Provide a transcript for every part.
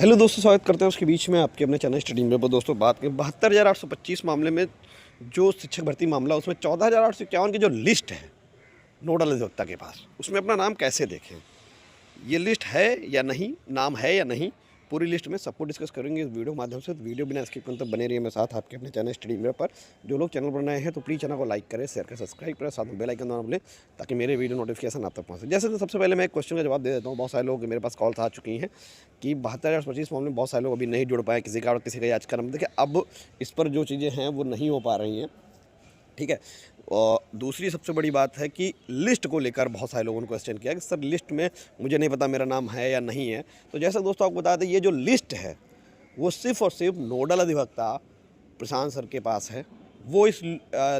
Hello दोस्तों, स्वागत करते हैं उसके बीच में आपके अपने चैनल स्टडी में। दोस्तों बात करें 72,825 मामले में जो शिक्षक भर्ती मामला, उसमें 14,851 की जो लिस्ट है नोडल अधिवक्ता के पास, उसमें अपना नाम कैसे देखें, ये लिस्ट है या नहीं, नाम है या नहीं, पूरी लिस्ट में सबको डिस्कस करेंगे इस वीडियो के माध्यम से। तो वीडियो बिना स्किप करने तक बने रहिए मेरे साथ आपके अपने चैनल स्टडी में पर। जो लोग चैनल पर नए हैं तो प्लीज़ चैनल को लाइक करें, शेयर करें, सब्सक्राइब करें, साथ में बेल आइकन दबाना भूलें ताकि मेरे वीडियो नोटिफिकेशन आप तक पहुँचे। जैसे तो सबसे पहले मैं एक क्वेश्चन का जवाब दे देता हूँ। बहुत सारे लोग मेरे पास कॉल्स आ चुकी हैं कि 72,825 मामले में बहुत सारे लोग अभी नहीं जुड़ पाए, किसी का और किसी का याचिका नंबर। देखिए, अब इस पर जो चीज़ें हैं वो नहीं हो पा रही हैं, ठीक है। और दूसरी सबसे बड़ी बात है कि लिस्ट को लेकर बहुत सारे लोगों ने क्वेश्चन किया कि सर लिस्ट में मुझे नहीं पता मेरा नाम है या नहीं है। तो जैसा दोस्तों आपको बता दें, ये जो लिस्ट है वो सिर्फ़ और सिर्फ नोडल अधिवक्ता प्रशांत सर के पास है। वो इस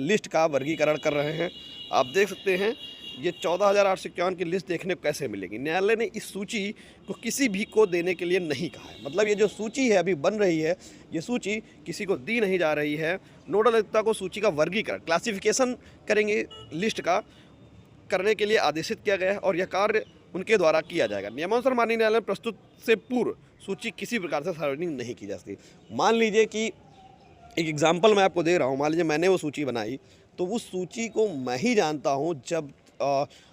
लिस्ट का वर्गीकरण कर रहे हैं। आप देख सकते हैं ये 14,851 की लिस्ट देखने को कैसे मिलेगी। न्यायालय ने इस सूची को किसी भी को देने के लिए नहीं कहा है। मतलब ये जो सूची है अभी बन रही है, ये सूची किसी को दी नहीं जा रही है। नोडल अधिवक्ता को सूची का वर्गीकरण, क्लासिफिकेशन करेंगे, लिस्ट का करने के लिए आदेशित किया गया है और यह कार्य उनके द्वारा किया जाएगा। नियमानुसार माननीय न्यायालय प्रस्तुत से पूर्व सूची किसी प्रकार से सार्वजनिक नहीं की जा सकती। मान लीजिए कि एक एग्जाम्पल मैं आपको दे रहा हूँ, मान लीजिए मैंने वो सूची बनाई, तो उस सूची को मैं ही जानता हूँ। जब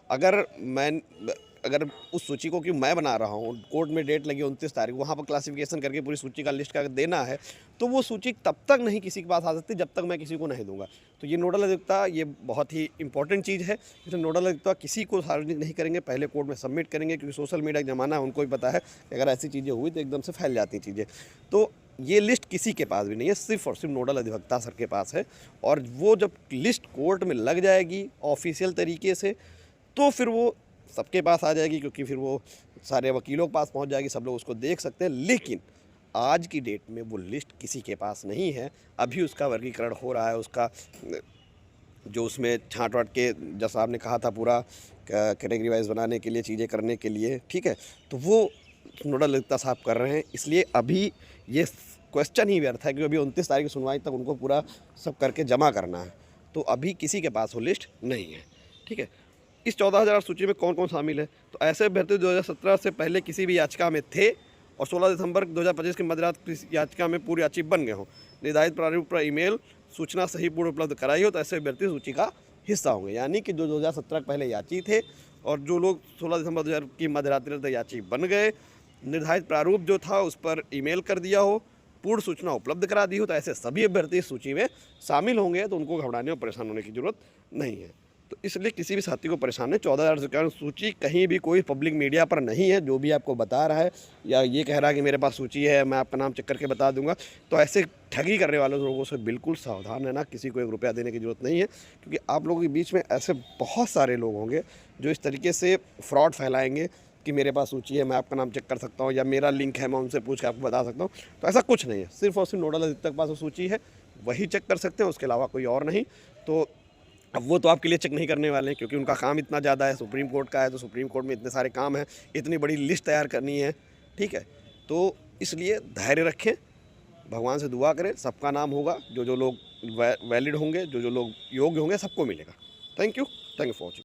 अगर उस सूची को कि मैं बना रहा हूँ, कोर्ट में डेट लगी 29 तारीख, वहाँ पर क्लासिफिकेशन करके पूरी सूची का लिस्ट का देना है, तो वो सूची तब तक नहीं किसी के पास आ सकती जब तक मैं किसी को नहीं दूंगा। तो ये नोडल अधिवक्ता, ये बहुत ही इंपॉर्टेंट चीज़ है। इसलिए नोडल अधिवक्ता किसी को सार्वजनिक नहीं करेंगे, पहले कोर्ट में सबमिट करेंगे, क्योंकि सोशल मीडिया का ज़माना है, उनको भी पता है कि अगर ऐसी चीज़ें हुई तो एकदम से फैल जाती चीज़ें। तो ये लिस्ट किसी के पास भी नहीं है, सिर्फ और सिर्फ नोडल अधिवक्ता सर के पास है। और वो जब लिस्ट कोर्ट में लग जाएगी ऑफिशियल तरीके से, तो फिर वो सबके पास आ जाएगी, क्योंकि फिर वो सारे वकीलों के पास पहुंच जाएगी, सब लोग उसको देख सकते हैं। लेकिन आज की डेट में वो लिस्ट किसी के पास नहीं है। अभी उसका वर्गीकरण हो रहा है, उसका जो उसमें छाँट वाट के, जैसा आपने कहा था, पूरा कैटेगरी वाइज बनाने के लिए, चीज़ें करने के लिए, ठीक है, तो वो नोडल अधिवक्ता साहब कर रहे हैं। इसलिए अभी ये क्वेश्चन ही व्यर्थ है, क्योंकि अभी 29 तारीख की सुनवाई तक उनको पूरा सब करके जमा करना है। तो अभी किसी के पास वो लिस्ट नहीं है, ठीक है। इस 14,000 सूची में कौन कौन शामिल है? तो ऐसे अभ्यर्थी 2017 से पहले किसी भी याचिका में थे और 16 दिसंबर 2025 की मध्यरात याचिका में पूरी याची बन गए हों, निर्धारित प्रारूप पर ईमेल सूचना सही पूर्ण उपलब्ध कराई हो, तो ऐसे अभ्यर्थी सूची का हिस्सा होंगे। यानी कि जो 2017 पहले याची थे और जो लोग 16 दिसंबर 2000 की मध्यरात्रि तक याची बन गए, निर्धारित प्रारूप जो था उस पर ईमेल कर दिया हो, पूर्ण सूचना उपलब्ध करा दी हो, तो ऐसे सभी अभ्यर्थी इस सूची में शामिल होंगे। तो उनको घबराने और परेशान होने की जरूरत नहीं है। तो इसलिए किसी भी साथी को परेशान नहीं। 14,000 सूची कहीं भी कोई पब्लिक मीडिया पर नहीं है। जो भी आपको बता रहा है या ये कह रहा है कि मेरे पास सूची है, मैं आपका नाम चेक करके बता दूंगा, तो ऐसे ठगी करने वाले लोगों से बिल्कुल सावधान रहना। किसी को 1 रुपया देने की ज़रूरत नहीं है, क्योंकि आप लोगों के बीच में ऐसे बहुत सारे लोग होंगे जो इस तरीके से फ्रॉड फैलाएँगे कि मेरे पास सूची है, मैं आपका नाम चेक कर सकता हूँ, या मेरा लिंक है, मैं उनसे पूछ के आपको बता सकता हूँ। तो ऐसा कुछ नहीं है। सिर्फ और सिर्फ नोडल अधिवक्ता के पास वो सूची है, वही चेक कर सकते हैं, उसके अलावा कोई और नहीं। तो अब वो तो आपके लिए चेक नहीं करने वाले हैं, क्योंकि उनका काम इतना ज़्यादा है। सुप्रीम कोर्ट का है, तो सुप्रीम कोर्ट में इतने सारे काम हैं, इतनी बड़ी लिस्ट तैयार करनी है, ठीक है। तो इसलिए धैर्य रखें, भगवान से दुआ करें, सबका नाम होगा। जो जो लोग वैलिड होंगे, जो जो लोग योग्य होंगे, सबको मिलेगा। Thank you for watching.